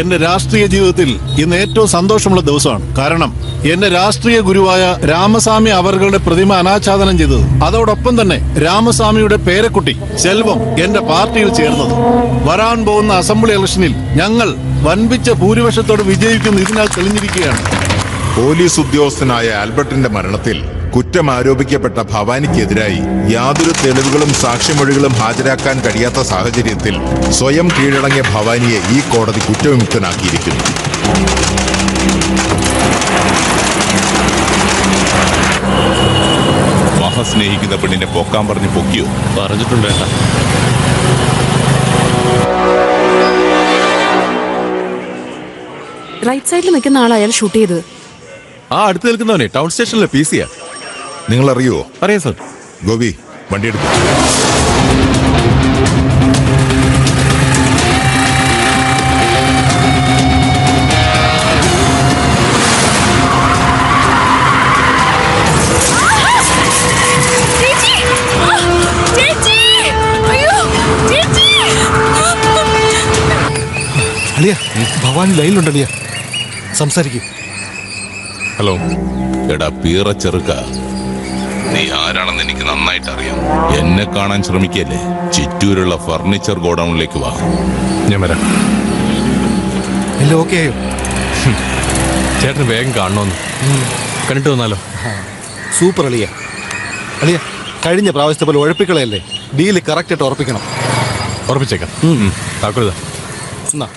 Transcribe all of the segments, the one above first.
എന്റെ രാഷ്ട്രീയ ജീവിതത്തിൽ ഇന്ന് ഏറ്റവും സന്തോഷമുള്ള ദിവസമാണ്. കാരണം എന്റെ രാഷ്ട്രീയ ഗുരുവായ രാമസ്വാമി അവരുടെ പ്രതിമ അനാച്ഛാദനം ചെയ്തത്, അതോടൊപ്പം തന്നെ രാമസ്വാമിയുടെ പേരക്കുട്ടി സെൽവം എന്റെ പാർട്ടിയിൽ ചേർന്നത്, വരാൻ പോകുന്ന അസംബ്ലി ഇലക്ഷനിൽ ഞങ്ങൾ വൻപിച്ച ഭൂരിപക്ഷത്തോടെ വിജയിക്കുന്ന ഇതിനാൽ തെളിഞ്ഞിരിക്കുകയാണ്. പോലീസ് ഉദ്യോഗസ്ഥനായ ആൽബർട്ടിന്റെ മരണത്തിൽ കുറ്റം ആരോപിക്കപ്പെട്ട ഭവാനിക്കെതിരായി യാതൊരു തെളിവുകളും സാക്ഷിമൊഴികളും ഹാജരാക്കാൻ കഴിയാത്ത സാഹചര്യത്തിൽ സ്വയം കീഴടങ്ങിയ ഭവാനിയെ ഈ കോടതി കുറ്റവിമുക്തനാക്കിയിരിക്കുന്നു. മഹ സ്നേഹിക്കുന്ന പെണ്ണിനെ പൊക്കാൻ പറഞ്ഞ് പൊക്കിയോ? പറഞ്ഞിട്ടുണ്ട്. റൈറ്റ് സൈഡിൽ നിൽക്കുന്ന ആൾ അയാൾ ഷൂട്ട് ചെയ്തത്. ആ അടുത്ത് നിൽക്കുന്നവനെ ടൗൺ സ്റ്റേഷനിലെ PC-യാ. നിങ്ങൾ അറിയുവോ? അറിയാം സർ. ഗോപി, വണ്ടി എടുക്കും. അളിയ, ഭവാനി ലൈനിലുണ്ടളിയ, സംസാരിക്കും. ഹലോ. എടാ പീറ ചെറുക്ക, നീ ആരാണെന്ന് എനിക്ക് നന്നായിട്ട് അറിയാം. എന്നെ കാണാൻ ശ്രമിക്കല്ലേ? ചിറ്റൂരുള്ള ഫർണിച്ചർ ഗോഡൌണിലേക്ക് വാ. ഞാൻ വരാം. എല്ലാം ഓക്കെ ആയോ? ചേട്ടന് വേഗം കാണണമെന്ന്. കണ്ടിട്ട് വന്നാലോ? സൂപ്പർ അളിയ. അളിയ, കഴിഞ്ഞ പ്രാവശ്യത്തെ പോലെ ഉഴപ്പിക്കളയല്ലേ, ഡീല് കറക്റ്റായിട്ട് ഉറപ്പിക്കണം. ഉറപ്പിച്ചേക്കാം. താക്കോലിതാ. എന്നാ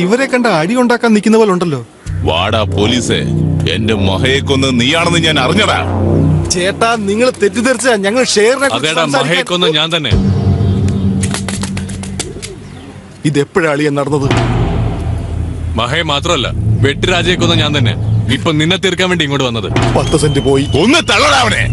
ഇവരെ കണ്ട അടി ഉണ്ടാക്കാൻ നിൽക്കുന്ന പോലെ ഉണ്ടല്ലോ. വാടാ പോലീസേ, എന്റെ മഹയെ കൊന്ന് നീയാണെന്ന് ഞാൻ അറിഞ്ഞടാ. ചേട്ടാ, നിങ്ങൾ തെറ്റിദ്ധരിച്ച ഞങ്ങൾ ഷെയറിനെ മഹയെ കൊന്ന് ഞാൻ തന്നെ. ഇതെപ്പോഴാ അളിയൻ നടന്നത്? മഹയെ മാത്രമല്ല, വെട്ടിരാജയെ കൊന്ന ഞാൻ തന്നെ. ഇപ്പൊ നിന്നെ തീർക്കാൻ വേണ്ടി ഇങ്ങോട്ട് വന്നത്. 10 സെന്റ് പോയി. ഒന്ന് തള്ളടാ അവനെ.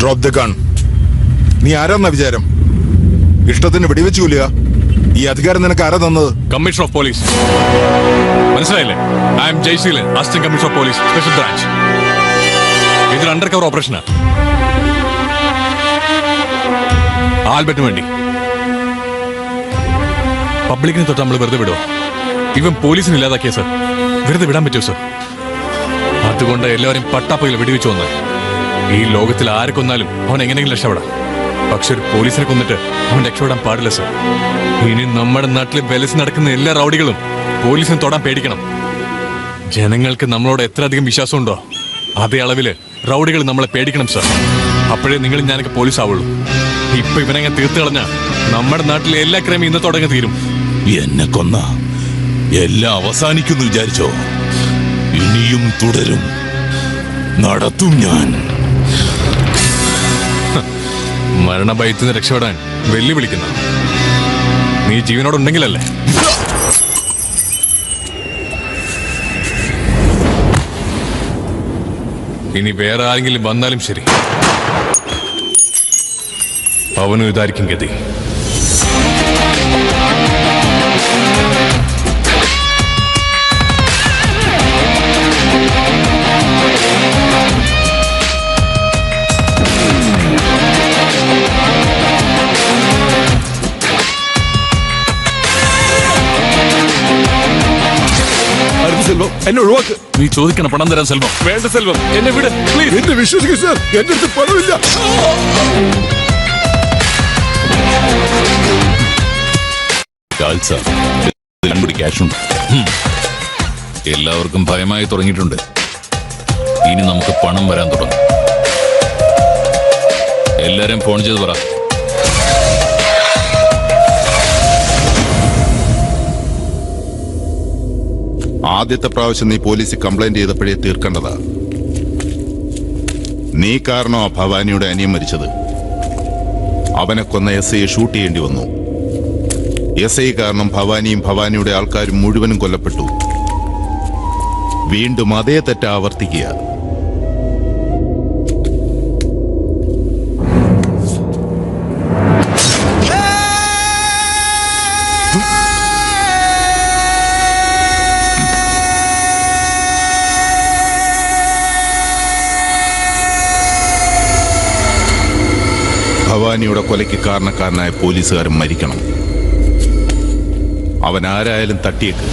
Drop the gun. നീ ആരാന്ന വിചാരം? ഇഷ്ടത്തിന് വെടിവെച്ചു കൊല്ലുക? ഈ അധികാരം നിനക്ക് ആരാ തന്നത്? Commissioner of police. മനസ്സിലായില്ലേ? I am Jayseelan, assistant commissioner of police, special branch. ഇതൊരു അണ്ടർ കവർ ഓപ്പറേഷനാ. ആൽബർട്ടിന് വേണ്ടി. പബ്ലിക്കിനെ തൊട്ട് നമ്മൾ വെറുതെ വിടുവോ? ഇവൻ പോലീസിന് ഇല്ലാതാക്കിയ സർ. വെറുതെ വിടാൻ പറ്റുമോ സർ? അതുകൊണ്ട് എല്ലാവരും പട്ടാപ്പയിൽ വെടിവെച്ചു വന്ന്. ഈ ലോകത്തിൽ ആരെ കൊന്നാലും അവൻ എങ്ങനെയെങ്കിലും രക്ഷപ്പെടാം. പക്ഷെ ഒരു പോലീസിനെ കൊന്നിട്ട് അവൻ രക്ഷപ്പെടാൻ പാടില്ല സർ. ഇനി നമ്മുടെ നാട്ടിൽ വെലസ് നടക്കുന്ന എല്ലാ റൗഡികളും പോലീസിനെ തൊടാൻ പേടിക്കണം. ജനങ്ങൾക്ക് നമ്മളോട് എത്ര അധികം വിശ്വാസമുണ്ടോ അതേ അളവില് റൗഡികൾ നമ്മളെ പേടിക്കണം സർ. അപ്പോഴേ നിങ്ങൾ ഞാനൊക്കെ പോലീസ് ആവുള്ളൂ. ഇപ്പൊ ഇവനങ്ങ് തീർത്ത് കളഞ്ഞ നമ്മുടെ നാട്ടിലെ എല്ലാ ക്രൈമും ഇന്നത്തോടെ തീരും. എന്നെ കൊന്ന എല്ലാം അവസാനിക്കുന്നു വിചാരിച്ചോ? ഇനിയും തുടരും, നടത്തും ഞാൻ. മരണഭയത്തിൽ നിന്ന് രക്ഷപ്പെടാൻ വെല്ലുവിളിക്കുന്നു. നീ ജീവനോടുണ്ടെങ്കിലല്ലേ? ഇനി വേറെ ആരെങ്കിലും വന്നാലും ശരി, അവനും ഇതായിരിക്കും ഗതി. സെൽവം എന്നെ ഒഴിവാക്ക്. നീ ചോദിക്കണം പണം തരാൻ സെൽവം. വേണ്ട സെൽവം, എന്നെ വിട് പ്ലീസ്. എന്നെ വിശ്വസിക്കും സാർ, എന്റെ അടുത്ത് പണമില്ല. ക്യാഷുണ്ട്. എല്ലാവർക്കും ഭയമായി തുടങ്ങിയിട്ടുണ്ട്. ഇനി നമുക്ക് പണം വരാൻ തുടങ്ങും. എല്ലാരും ഫോൺ ചെയ്ത് പറ. ആദ്യത്തെ പ്രാവശ്യം നീ പോലീസിൽ കംപ്ലൈന്റ് ചെയ്തപ്പോഴേ തീർക്കേണ്ടതാ. നീ കാരണോ ഭവാനിയുടെ അനിയൻ മരിച്ചത്. അവനെ കൊന്ന എസ് ഐയെ ഷൂട്ട് ചെയ്യേണ്ടി വന്നു. എസ് ഐ കാരണം ഭവാനിയും ഭവാനിയുടെ ആൾക്കാരും മുഴുവനും കൊല്ലപ്പെട്ടു. വീണ്ടും അതേ തെറ്റ് ആവർത്തിക്കുക. ഭവാനിയുടെ കൊലയ്ക്ക് കാരണക്കാരനായ പോലീസുകാരൻ മരിക്കണം. അവൻ ആരായാലും തട്ടിയേക്ക്.